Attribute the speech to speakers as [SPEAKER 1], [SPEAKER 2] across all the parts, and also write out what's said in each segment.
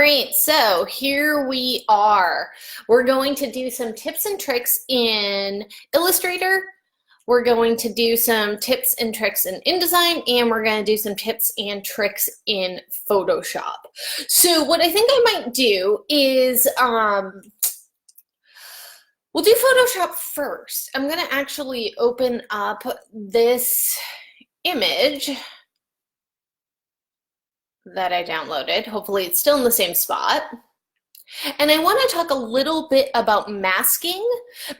[SPEAKER 1] All right, so here we are. We're going to do some tips and tricks in Illustrator. We're going to do some tips and tricks in InDesign, and we're going to do some tips and tricks in Photoshop. So what I think I might do is we'll do Photoshop first. I'm going to actually open up this image that I downloaded. Hopefully it's still in the same spot. And I want to talk a little bit about masking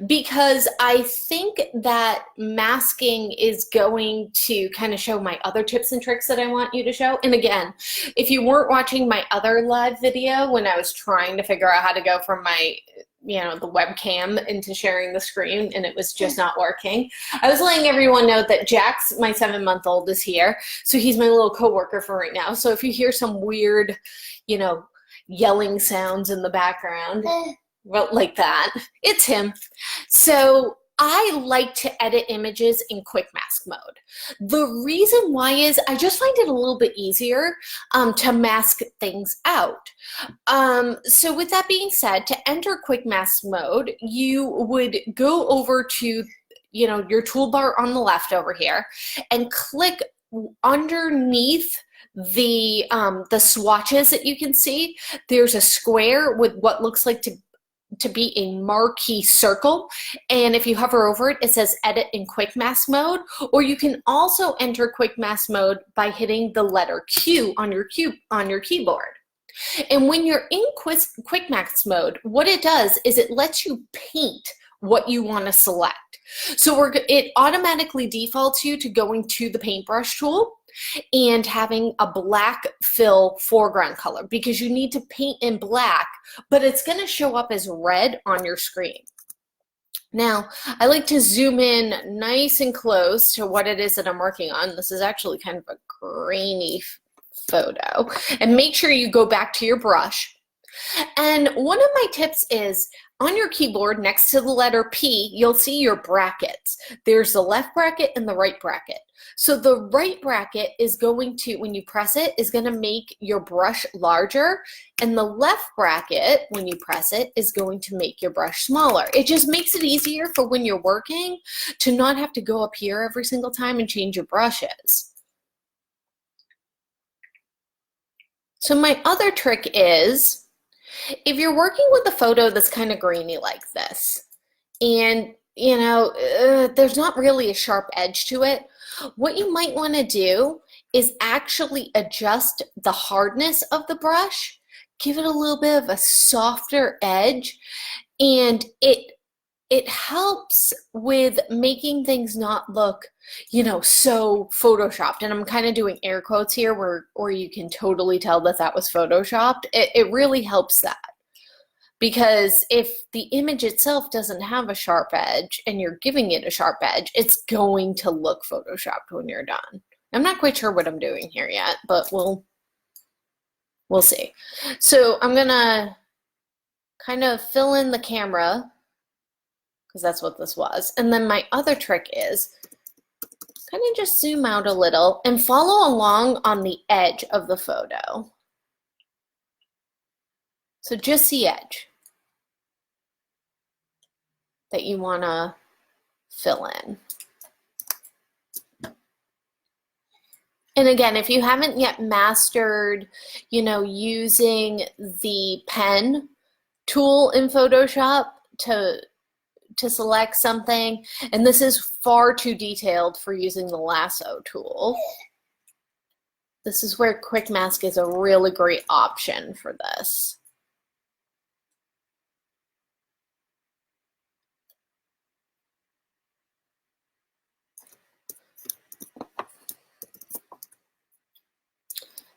[SPEAKER 1] because I think that masking is going to kind of show my other tips and tricks that I want you to show. And again, if you weren't watching my other live video when I was trying to figure out how to go from my the webcam into sharing the screen and it was just not working. I was letting everyone know that Jax, my 7-month-old, is here. So he's my little coworker for right now. So if you hear some weird, yelling sounds in the background, well, like that, it's him. So I like to edit images in quick mask mode. The reason why is I just find it a little bit easier to mask things out. So with that being said, to enter quick mask mode, you would go over to your toolbar on the left over here and click underneath the swatches that you can see. There's a square with what looks like to be a marquee circle, and if you hover over it, it says edit in quick mask mode, or you can also enter quick mask mode by hitting the letter Q on your keyboard. And when you're in quick mask mode, what it does is it lets you paint what you want to select. So it automatically defaults you to going to the paintbrush tool and having a black fill foreground color because you need to paint in black, but it's going to show up as red on your screen. Now, I like to zoom in nice and close to what it is that I'm working on. This is actually kind of a grainy photo. And make sure you go back to your brush. And one of my tips is on your keyboard next to the letter P, you'll see your brackets. There's the left bracket and the right bracket. So the right bracket is going to, when you press it, is going to make your brush larger, and the left bracket, when you press it, is going to make your brush smaller. It just makes it easier for when you're working to not have to go up here every single time and change your brushes. So my other trick is, if you're working with a photo that's kind of grainy like this, and there's not really a sharp edge to it, what you might want to do is actually adjust the hardness of the brush, give it a little bit of a softer edge, and it helps with making things not look, so photoshopped. And I'm kind of doing air quotes here where you can totally tell that that was photoshopped. It really helps that. Because if the image itself doesn't have a sharp edge and you're giving it a sharp edge, it's going to look photoshopped when you're done. I'm not quite sure what I'm doing here yet, but we'll see. So I'm gonna kind of fill in the camera because that's what this was. And then my other trick is kind of just zoom out a little and follow along on the edge of the photo. So just the edge that you want to fill in. And again, if you haven't yet mastered, using the pen tool in Photoshop to select something, and this is far too detailed for using the lasso tool, this is where quick mask is a really great option for this.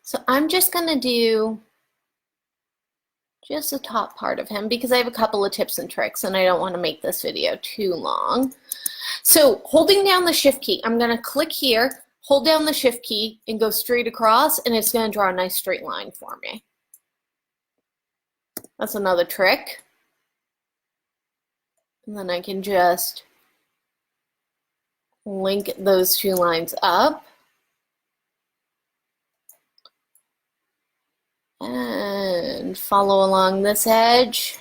[SPEAKER 1] So I'm just going to do just the top part of him because I have a couple of tips and tricks and I don't want to make this video too long. So holding down the shift key, I'm going to click here, hold down the shift key and go straight across, and it's going to draw a nice straight line for me. That's another trick. And then I can just link those two lines up. And And follow along this edge.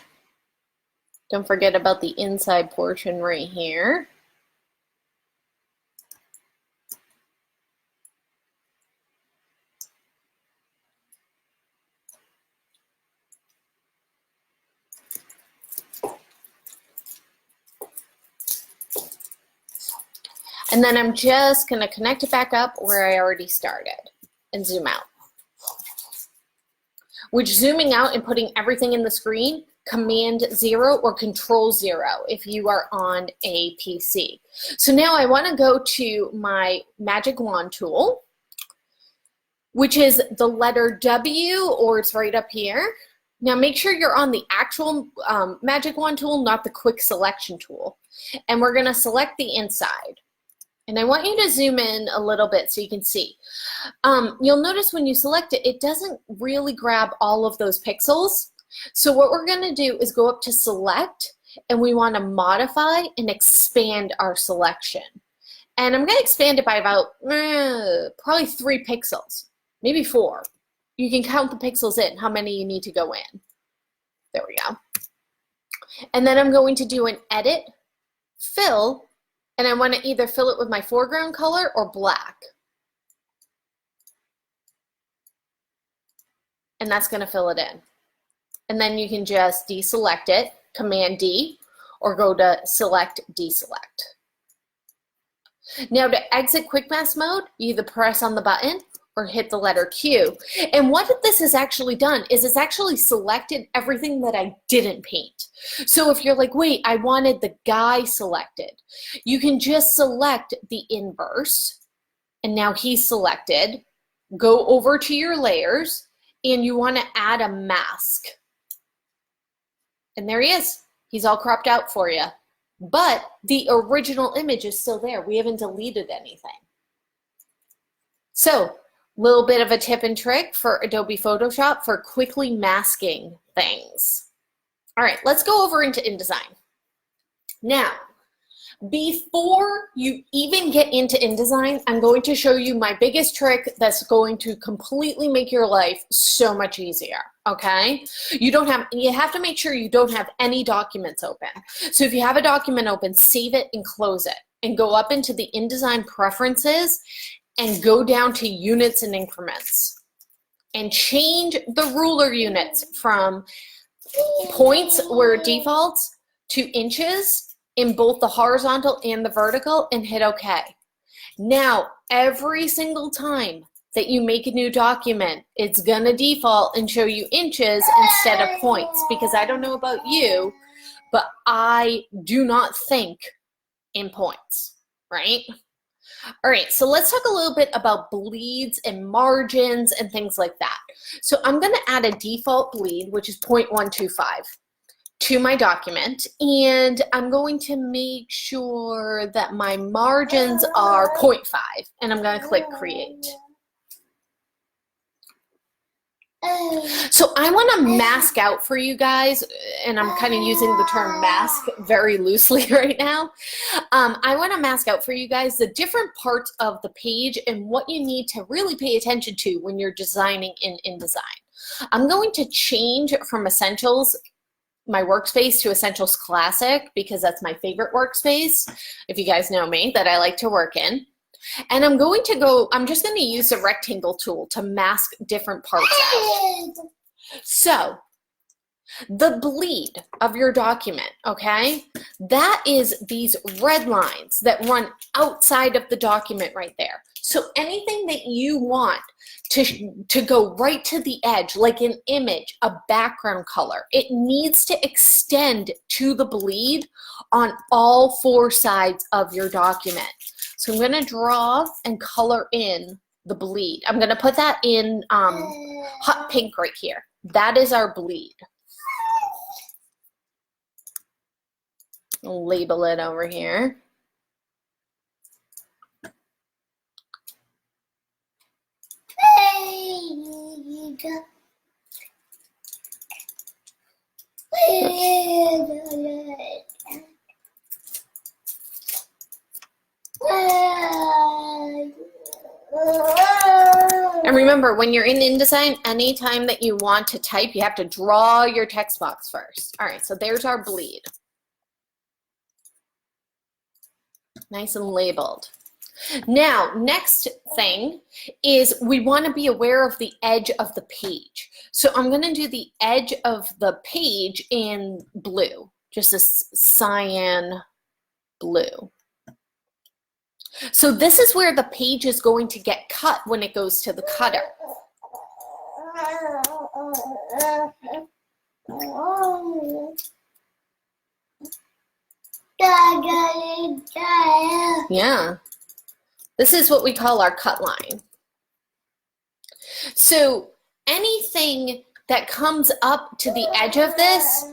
[SPEAKER 1] Don't forget about the inside portion right here. And then I'm just going to connect it back up where I already started and zoom out. Which zooming out and putting everything in the screen, Command 0 or Control 0 if you are on a PC. So now I want to go to my magic wand tool, which is the letter W, or it's right up here. Now make sure you're on the actual magic wand tool, not the quick selection tool. And we're going to select the inside. And I want you to zoom in a little bit so you can see. You'll notice when you select it, it doesn't really grab all of those pixels. So what we're going to do is go up to select, and we want to modify and expand our selection. And I'm going to expand it by about probably 3 pixels, maybe 4. You can count the pixels in, how many you need to go in. There we go. And then I'm going to do an edit, fill, and I want to either fill it with my foreground color or black. And that's going to fill it in. And then you can just deselect it, Command D, or go to Select, Deselect. Now to exit Quick Mask mode, you either press on the button or hit the letter Q. And what this has actually done is it's actually selected everything that I didn't paint. So if you're like, wait, I wanted the guy selected, you can just select the inverse, and now he's selected. Go over to your layers, and you want to add a mask. And there he is. He's all cropped out for you. But the original image is still there. We haven't deleted anything. So, little bit of a tip and trick for Adobe Photoshop for quickly masking things. All right, let's go over into InDesign. Now, before you even get into InDesign, I'm going to show you my biggest trick that's going to completely make your life so much easier, okay? You have to make sure you don't have any documents open. So if you have a document open, save it and close it, and go up into the InDesign preferences and go down to units and increments and change the ruler units from points where it defaults to inches in both the horizontal and the vertical, and hit OK. Now, every single time that you make a new document, it's going to default and show you inches instead of points, because I don't know about you, but I do not think in points, right? All right, so let's talk a little bit about bleeds and margins and things like that. So I'm going to add a default bleed, which is 0.125, to my document, and I'm going to make sure that my margins are 0.5, and I'm going to click Create. So I want to mask out for you guys, and I'm kind of using the term mask very loosely right now. I want to mask out for you guys the different parts of the page and what you need to really pay attention to when you're designing in InDesign. I'm going to change from Essentials, my workspace, to Essentials Classic, because that's my favorite workspace, if you guys know me, that I like to work in. And I'm just going to use the rectangle tool to mask different parts out. So, the bleed of your document, okay, that is these red lines that run outside of the document right there. So anything that you want to go right to the edge, like an image, a background color, it needs to extend to the bleed on all 4 sides of your document. So I'm going to draw and color in the bleed. I'm going to put that in hot pink right here. That is our bleed. I'll label it over here. And remember, when you're in InDesign, anytime that you want to type, you have to draw your text box first. All right, so there's our bleed. Nice and labeled. Now, next thing is we want to be aware of the edge of the page. So I'm going to do the edge of the page in blue, just a cyan blue. So this is where the page is going to get cut when it goes to the cutter. Yeah. This is what we call our cut line. So anything that comes up to the edge of this,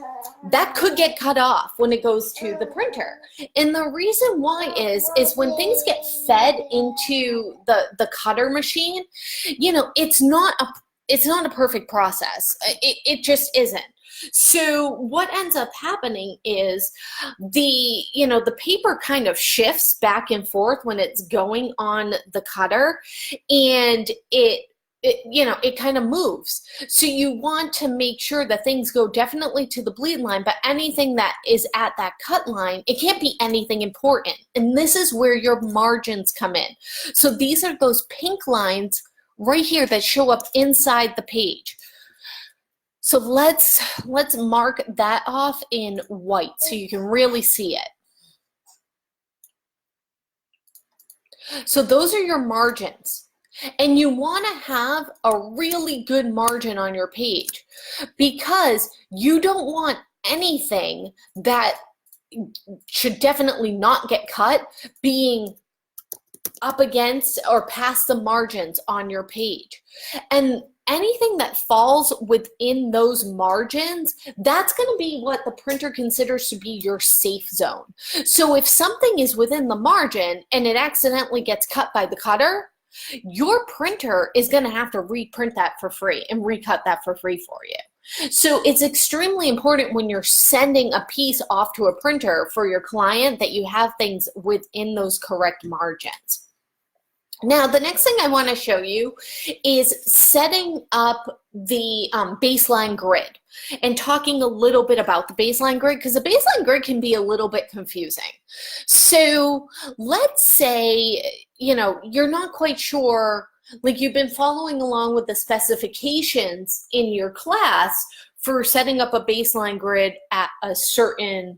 [SPEAKER 1] that could get cut off when it goes to the printer. And the reason why is when things get fed into the cutter machine, you know, it's not a perfect process. It just isn't. So what ends up happening is the paper kind of shifts back and forth when it's going on the cutter, and it kind of moves. So you want to make sure that things go definitely to the bleed line, but anything that is at that cut line, it can't be anything important. And this is where your margins come in. So these are those pink lines right here that show up inside the page. So let's mark that off in white so you can really see it. So those are your margins. And you want to have a really good margin on your page, because you don't want anything that should definitely not get cut being up against or past the margins on your page. And anything that falls within those margins, that's going to be what the printer considers to be your safe zone. So if something is within the margin and it accidentally gets cut by the cutter, your printer is going to have to reprint that for free and recut that for free for you. So it's extremely important when you're sending a piece off to a printer for your client that you have things within those correct margins. Now, the next thing I want to show you is setting up the baseline grid and talking a little bit about the baseline grid, because the baseline grid can be a little bit confusing. So let's say, you're not quite sure, like you've been following along with the specifications in your class for setting up a baseline grid at a certain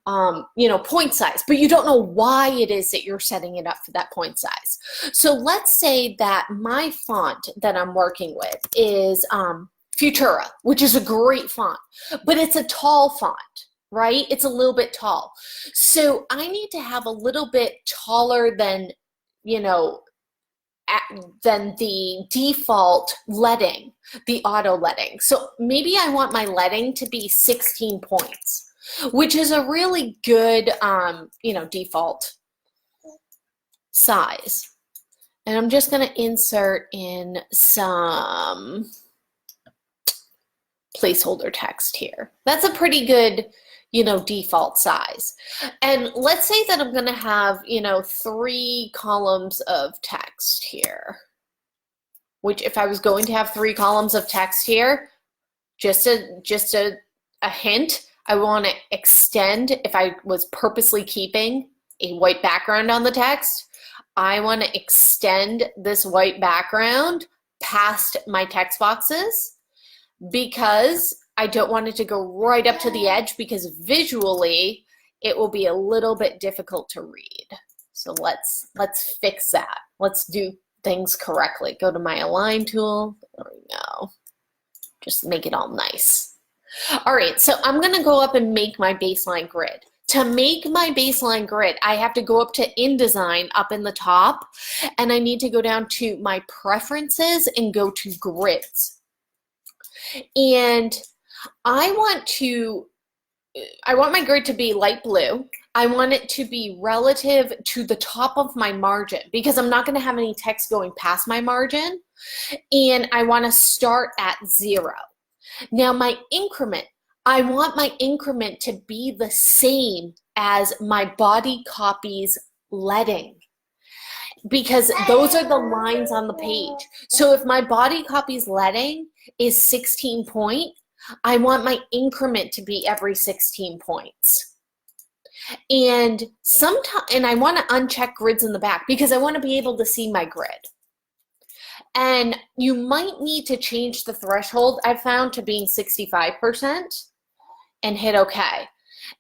[SPEAKER 1] point size, but you don't know why it is that you're setting it up for that point size. So let's say that my font that I'm working with is Futura, which is a great font, but it's a tall font, right? It's a little bit tall. So I need to have a little bit taller than, than the default leading, the auto leading. So maybe I want my leading to be 16 points. Which is a really good, default size. And I'm just going to insert in some placeholder text here. That's a pretty good, default size. And let's say that I'm going to have, 3 columns of text here, which if I was going to have 3 columns of text here, just a hint, I want to extend, if I was purposely keeping a white background on the text, I want to extend this white background past my text boxes, because I don't want it to go right up to the edge, because visually it will be a little bit difficult to read. So let's fix that. Let's do things correctly. Go to my align tool. There we go. Just make it all nice. All right, so I'm going to go up and make my baseline grid. To make my baseline grid, I have to go up to InDesign up in the top, and I need to go down to my preferences and go to grids. And I want my grid to be light blue. I want it to be relative to the top of my margin, because I'm not going to have any text going past my margin, and I want to start at 0. Now my increment, I want my increment to be the same as my body copy's leading. because those are the lines on the page. So if my body copy's leading is 16 point, I want my increment to be every 16 points. And I want to uncheck grids in the back because I want to be able to see my grid. And you might need to change the threshold, I found, to being 65% and hit OK.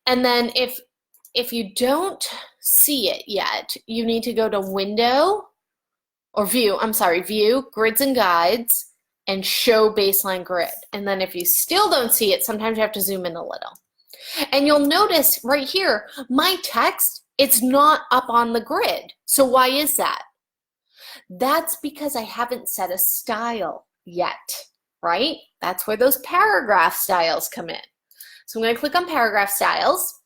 [SPEAKER 1] And then if you don't see it yet, you need to go to Window or View, View, Grids and Guides, and Show Baseline Grid. And then if you still don't see it, sometimes you have to zoom in a little. And you'll notice right here, my text, it's not up on the grid. So why is that? That's because I haven't set a style yet, right? That's where those paragraph styles come in. So I'm going to click on paragraph styles,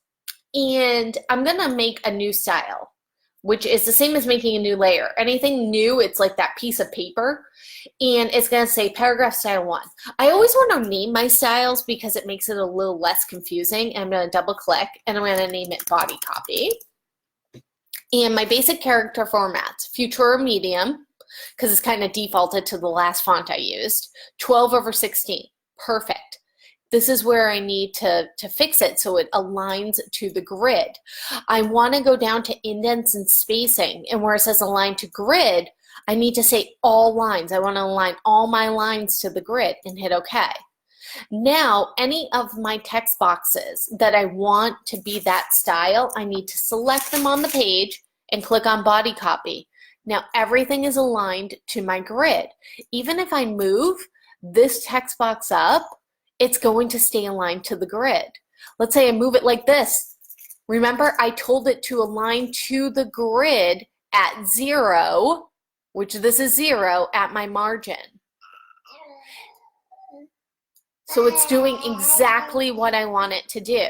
[SPEAKER 1] and I'm going to make a new style, which is the same as making a new layer. Anything new, it's like that piece of paper, and it's going to say paragraph style 1. I always want to name my styles because it makes it a little less confusing. And I'm going to double click, and I'm going to name it body copy. And my basic character formats, Futura medium, because it's kind of defaulted to the last font I used, 12/16, perfect. This is where I need to fix it so it aligns to the grid. I want to go down to indents and spacing, and where it says align to grid, I need to say all lines. I want to align all my lines to the grid and hit OK. Now, any of my text boxes that I want to be that style, I need to select them on the page and click on body copy. Now, everything is aligned to my grid. Even if I move this text box up, it's going to stay aligned to the grid. Let's say I move it like this. Remember, I told it to align to the grid at 0, which this is 0, at my margin. So it's doing exactly what I want it to do.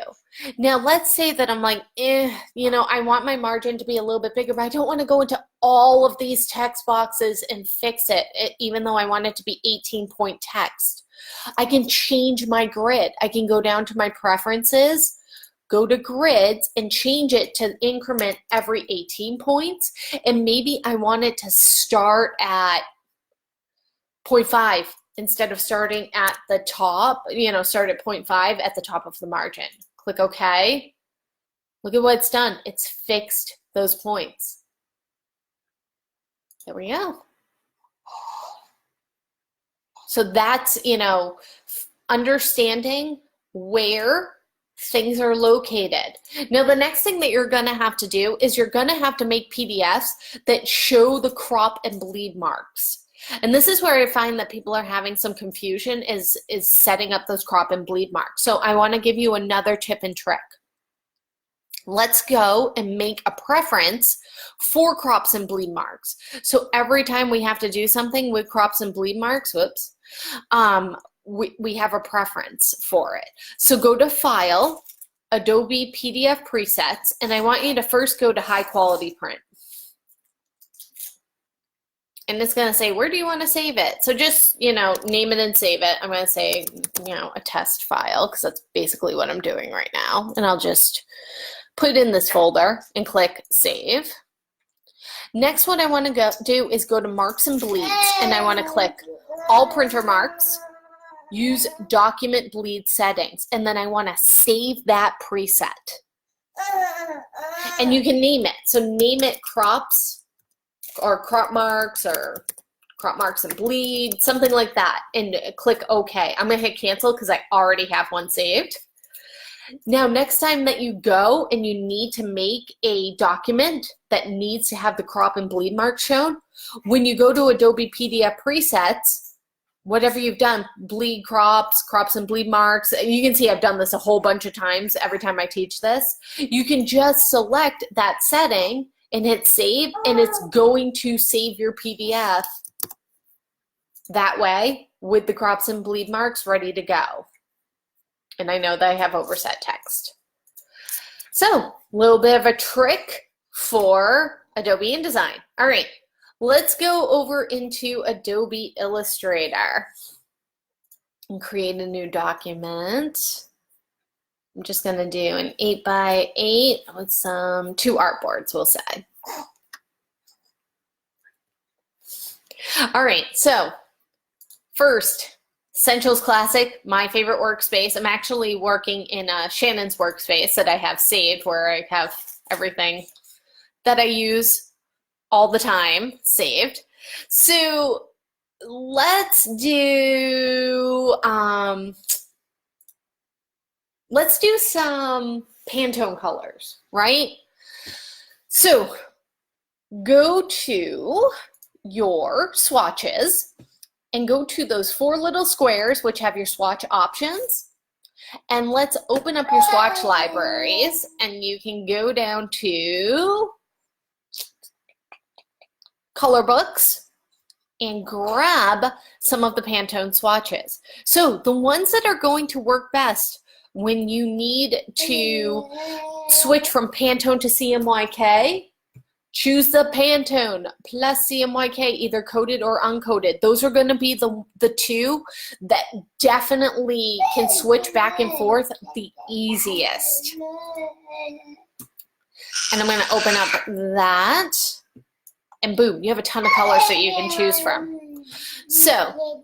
[SPEAKER 1] Now, let's say that I'm like, I want my margin to be a little bit bigger, but I don't want to go into all of these text boxes and fix it, even though I want it to be 18-point text. I can change my grid. I can go down to my preferences, go to grids, and change it to increment every 18 points. And maybe I want it to start at 0.5 instead of starting at the top, start at 0.5 at the top of the margin. Click OK. Look at what it's done. It's fixed those points. There we go. So that's, understanding where things are located. Now, the next thing that you're going to have to do is you're going to have to make PDFs that show the crop and bleed marks. And this is where I find that people are having some confusion is setting up those crop and bleed marks. So I want to give you another tip and trick. Let's go and make a preference for crops and bleed marks. So every time we have to do something with crops and bleed marks, we have a preference for it. So go to File, Adobe PDF Presets, and I want you to first go to High Quality Print. And it's going to say, where do you want to save it? So just, name it and save it. I'm going to say, a test file, because that's basically what I'm doing right now. And I'll just put it in this folder and click Save. Next, what I want to do is go to Marks and Bleeds, and I want to click All Printer Marks, use Document Bleed Settings, and then I want to save that preset. And you can name it. So name it Crops, or Crop Marks, or Crop Marks and Bleed, something like that, and click OK. I'm going to hit cancel because I already have one saved. Now, next time that you go and you need to make a document that needs to have the crop and bleed marks shown, when you go to Adobe PDF Presets, whatever you've done, bleed crops, crops and bleed marks, you can see I've done this a whole bunch of times every time I teach this. You can just select that setting and hit save, and it's going to save your PDF that way with the crops and bleed marks ready to go. And I know that I have overset text. So, a little bit of a trick for Adobe InDesign. All right, let's go over into Adobe Illustrator and create a new document. I'm just going to do an 8x8 with some 2 artboards, we'll say. All right, so first, Essentials Classic, my favorite workspace. I'm actually working in Shannon's workspace that I have saved where I have everything that I use all the time saved. So let's do some Pantone colors, right? So go to your swatches and go to those 4 little squares which have your swatch options, and let's open up your swatch libraries, and you can go down to color books and grab some of the Pantone swatches. So the ones that are going to work best when you need to switch from Pantone to CMYK, choose the Pantone plus CMYK, either coated or uncoated. Those are going to be the two that definitely can switch back and forth the easiest. And I'm going to open up that, and boom, you have a ton of colors that you can choose from. So,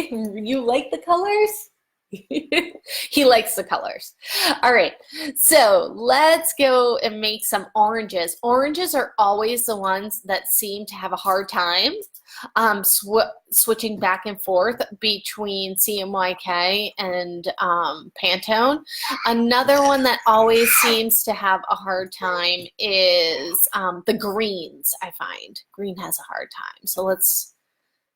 [SPEAKER 1] you like the colors? He likes the colors. All right, so let's go and make some oranges. Oranges are always the ones that seem to have a hard time switching back and forth between CMYK and Pantone. Another one that always seems to have a hard time is the greens, I find. Green has a hard time. So let's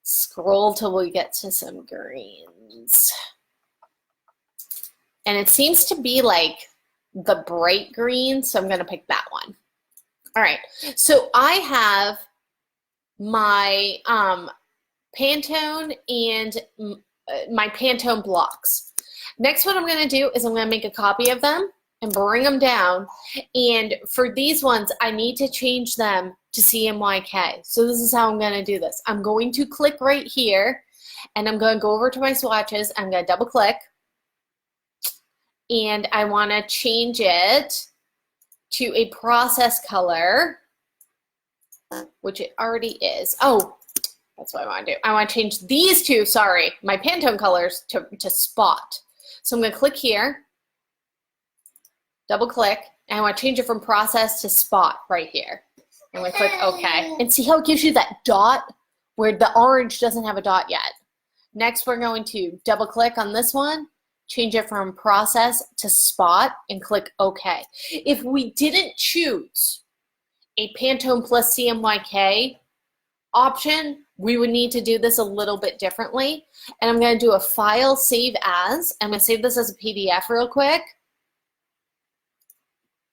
[SPEAKER 1] scroll till we get to some greens. And it seems to be like the bright green, so I'm going to pick that one. All right, so I have my Pantone and my Pantone blocks. Next, what I'm going to do is I'm going to make a copy of them and bring them down. And for these ones, I need to change them to CMYK. So this is how I'm going to do this. I'm going to click right here, and I'm going to go over to my swatches. I'm going to double click. And I want to change it to a process color, which it already is. Oh, that's what I want to do. I want to change these two, sorry, my Pantone colors to spot. So I'm going to click here, double click, and I want to change it from process to spot right here. I'm going to click OK. And see how it gives you that dot where the orange doesn't have a dot yet. Next, we're going to double click on this one, change it from process to spot, and click OK. If we didn't choose a Pantone plus CMYK option, we would need to do this a little bit differently. And I'm going to do a file, save as. I'm going to save this as a PDF real quick.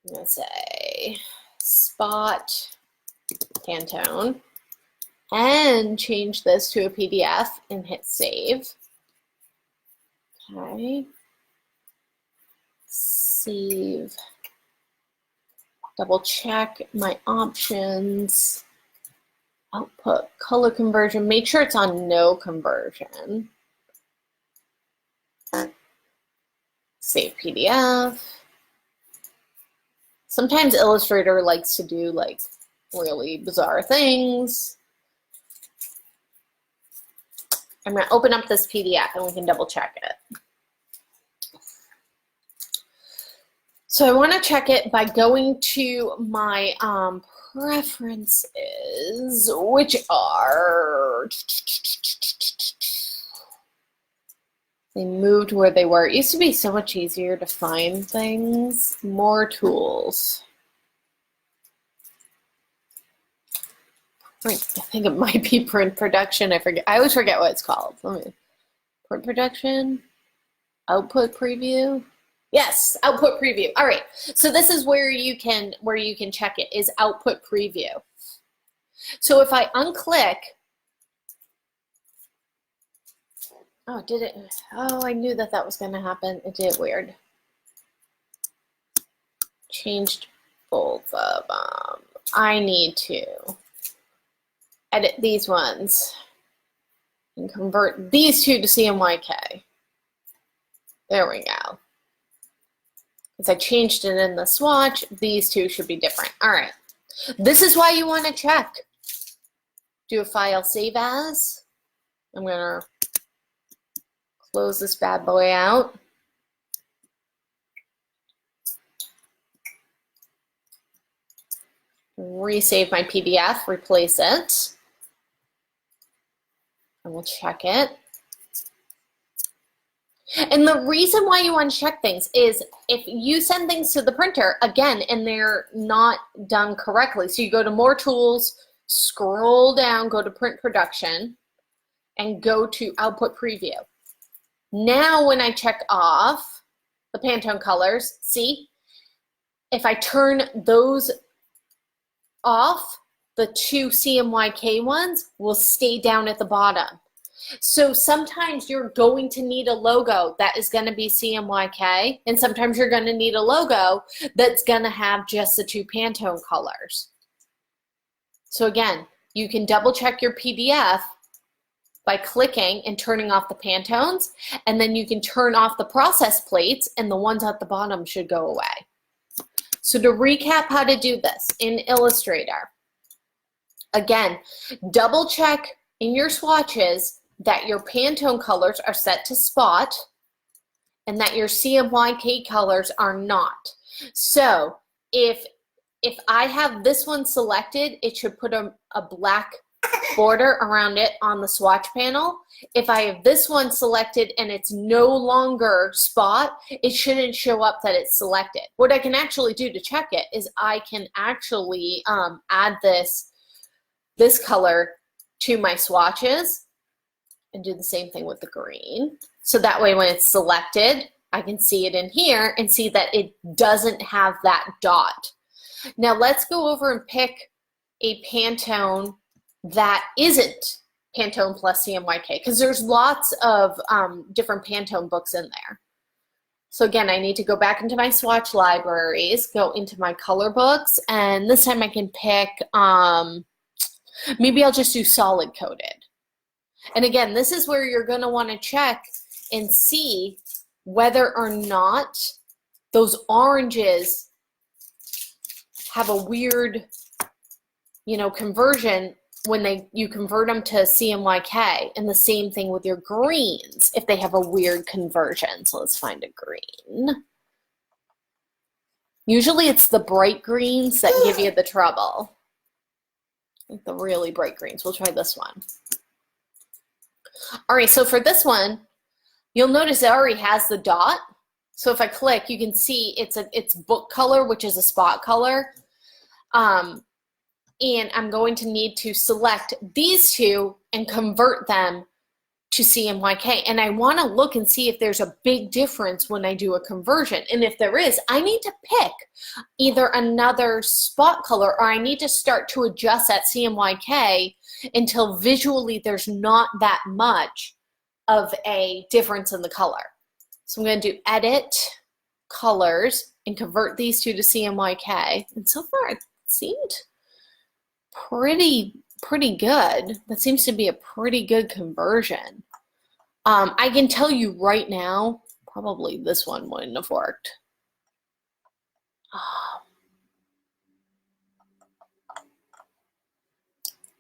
[SPEAKER 1] I'm going to say spot Pantone and change this to a PDF and hit save. Okay, save, double check my options, output, color conversion, make sure it's on no conversion, save PDF. Sometimes Illustrator likes to do like really bizarre things. I'm going to open up this PDF and we can double check it. So I want to check it by going to my preferences, which are, they moved where they were. It used to be so much easier to find things. More tools. I think it might be print production. I forget. I always forget what it's called. Let me, print production, output preview. Yes, output preview. All right. So this is where you can check it, is output preview. So if I unclick, oh, did it? Oh, I knew that was going to happen. It did weird. Changed both of them. I need to edit these ones and convert these two to CMYK. There we go. Because I changed it in the swatch, these two should be different. All right. This is why you want to check. do a file save as. I'm gonna close this bad boy out. Resave my PDF, replace it, and we'll check it. And the reason why you want to check things is if you send things to the printer, again, and they're not done correctly, so you go to More Tools, scroll down, go to Print Production, and go to Output Preview. Now when I check off the Pantone Colors, see, if I turn those off, the two CMYK ones will stay down at the bottom. So sometimes you're going to need a logo that is going to be CMYK, and sometimes you're going to need a logo that's going to have just the two Pantone colors. So again, you can double check your PDF by clicking and turning off the Pantones, and then you can turn off the process plates, and the ones at the bottom should go away. So to recap how to do this in Illustrator, again, double check in your swatches that your Pantone colors are set to spot and that your CMYK colors are not. So if I have this one selected, it should put a black border around it on the swatch panel. If I have this one selected and it's no longer spot, it shouldn't show up that it's selected. What I can actually do to check it is I can actually add this color to my swatches and do the same thing with the green. So that way when it's selected, I can see it in here and see that it doesn't have that dot. Now let's go over and pick a Pantone that isn't Pantone plus CMYK, because there's lots of different Pantone books in there. So again, I need to go back into my swatch libraries, go into my color books, and this time I can pick, maybe I'll just do solid coated. And again, this is where you're going to want to check and see whether or not those oranges have a weird, conversion when you convert them to CMYK, and the same thing with your greens if they have a weird conversion. So let's find a green. Usually it's the bright greens that give you the trouble. Like the really bright greens. We'll try this one. All right, so for this one, you'll notice it already has the dot. So if I click, you can see it's book color, which is a spot color. And I'm going to need to select these two and convert them to CMYK. And I want to look and see if there's a big difference when I do a conversion. And if there is, I need to pick either another spot color or I need to start to adjust that CMYK until visually there's not that much of a difference in the color. So I'm going to do Edit, Colors, and convert these two to CMYK. And so far it seemed pretty good. That seems to be a pretty good conversion. I can tell you right now, probably this one wouldn't have worked.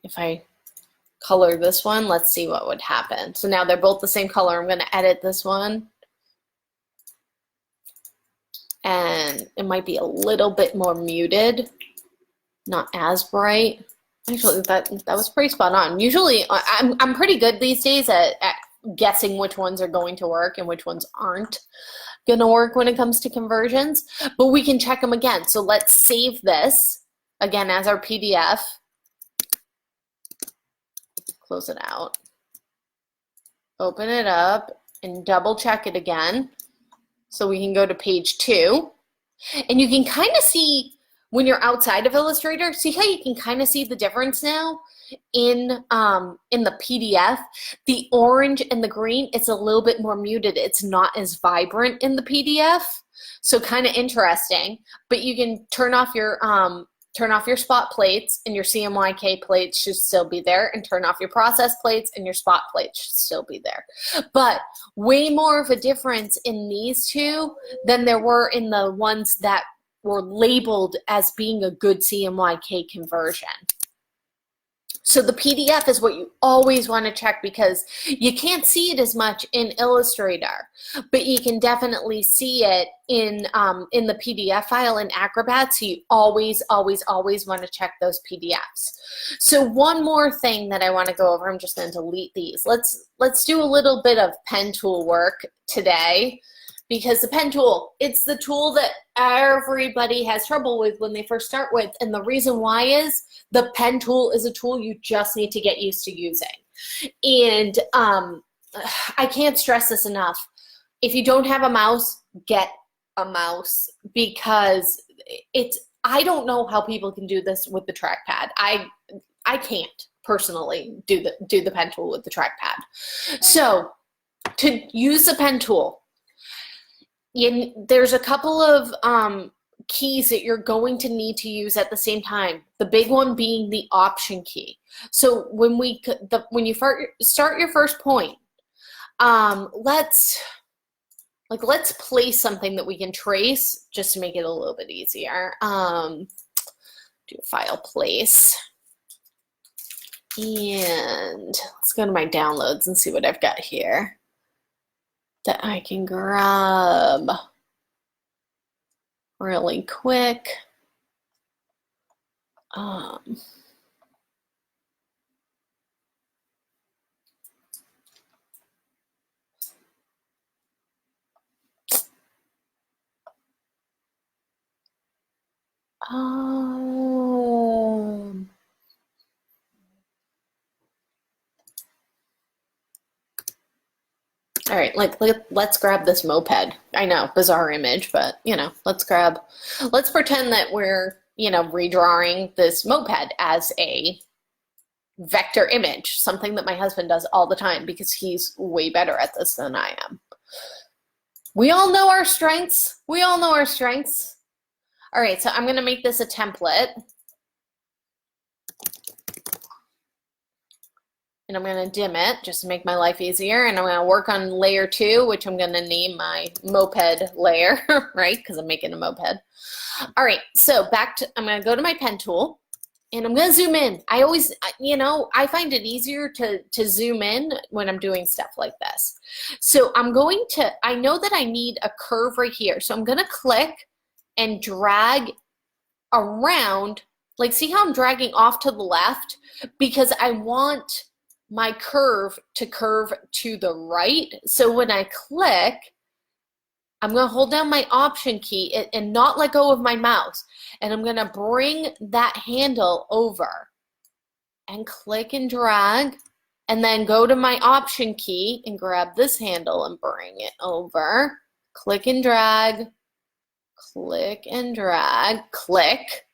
[SPEAKER 1] If I color this one, let's see what would happen. So now they're both the same color. I'm going to edit this one. And it might be a little bit more muted, not as bright. Actually, that was pretty spot on. Usually, I'm pretty good these days at guessing which ones are going to work and which ones aren't going to work when it comes to conversions. But we can check them again. So let's save this again as our PDF. Close it out. Open it up and double check it again. So we can go to page 2. And you can kind of see when you're outside of Illustrator, see how you can kind of see the difference now in the PDF? The orange and the green, it's a little bit more muted. It's not as vibrant in the PDF. So kind of interesting. But you can turn off your spot plates and your CMYK plates should still be there, and turn off your process plates and your spot plates should still be there. But way more of a difference in these two than there were in the ones that were labeled as being a good CMYK conversion. So the PDF is what you always want to check because you can't see it as much in Illustrator, but you can definitely see it in the PDF file in Acrobat. So you always, always, always want to check those PDFs. So one more thing that I want to go over, I'm just going to delete these. Let's do a little bit of pen tool work today. Because the pen tool, it's the tool that everybody has trouble with when they first start with. And the reason why is the pen tool is a tool you just need to get used to using. And I can't stress this enough. If you don't have a mouse, get a mouse because I don't know how people can do this with the trackpad. I can't personally do the pen tool with the trackpad. So to use the pen tool, there's a couple of keys that you're going to need to use at the same time. The big one being the Option key. So when you start your first point, let's place something that we can trace just to make it a little bit easier. Do a file place, and let's go to my downloads and see what I've got here that I can grab really quick. All right, let's grab this moped. I know, bizarre image, but let's pretend that we're, redrawing this moped as a vector image, something that my husband does all the time because he's way better at this than I am. We all know our strengths. We all know our strengths. All right, so I'm gonna make this a template. And I'm going to dim it just to make my life easier. And I'm going to work on layer 2, which I'm going to name my moped layer, right? Because I'm making a moped. All right, so I'm going to go to my pen tool and I'm going to zoom in. I always, I find it easier to zoom in when I'm doing stuff like this. So I know that I need a curve right here. So I'm going to click and drag around, like see how I'm dragging off to the left? Because I want my curve to curve to the right. So when I click, I'm going to hold down my Option key and not let go of my mouse. And I'm going to bring that handle over and click and drag, and then go to my Option key and grab this handle and bring it over. Click and drag, click and drag, click.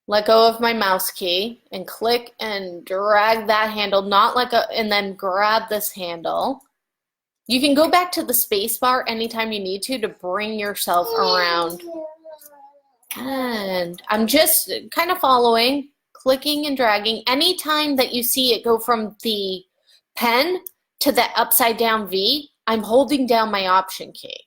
[SPEAKER 1] Let go of my mouse key and click and drag that handle, not let go, and then grab this handle. You can go back to the space bar anytime you need to bring yourself around. And I'm just kind of following, clicking and dragging. Anytime that you see it go from the pen to that upside down V, I'm holding down my Option key.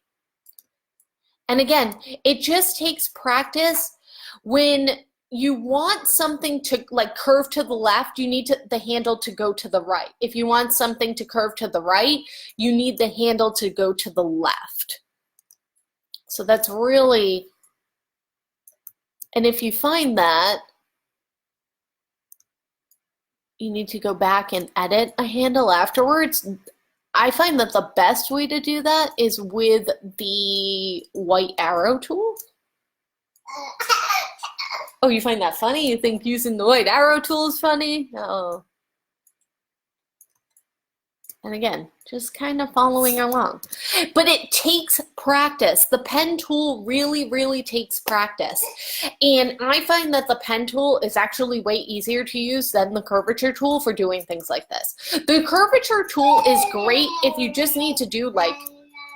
[SPEAKER 1] And again, it just takes practice. When you want something to curve to the left, you need the handle to go to the right. If you want something to curve to the right, you need the handle to go to the left. So that's really, and if you find that you need to go back and edit a handle afterwards, I find that the best way to do that is with the white arrow tool. Oh, you find that funny? You think using the white arrow tool is funny? Oh. And again, just kind of following along. But it takes practice. The pen tool really, really takes practice. And I find that the pen tool is actually way easier to use than the curvature tool for doing things like this. The curvature tool is great if you just need to do like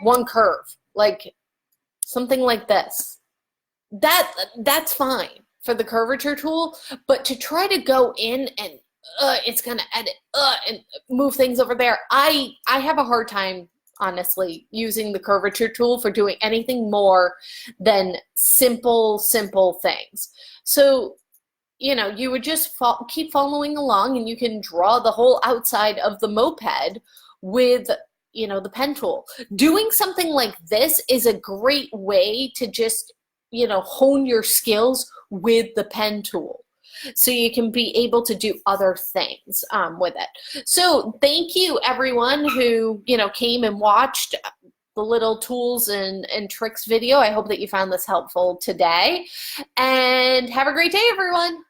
[SPEAKER 1] one curve, like something like this. That's fine for the curvature tool, but to try to go in and it's gonna edit and move things over there, I have a hard time, honestly, using the curvature tool for doing anything more than simple things. So you would just keep following along, and you can draw the whole outside of the moped with, the pen tool. Doing something like this is a great way to just, hone your skills with the pen tool, so you can be able to do other things with it. So thank you everyone who, came and watched the little tools and tricks video. I hope that you found this helpful today, and have a great day, everyone.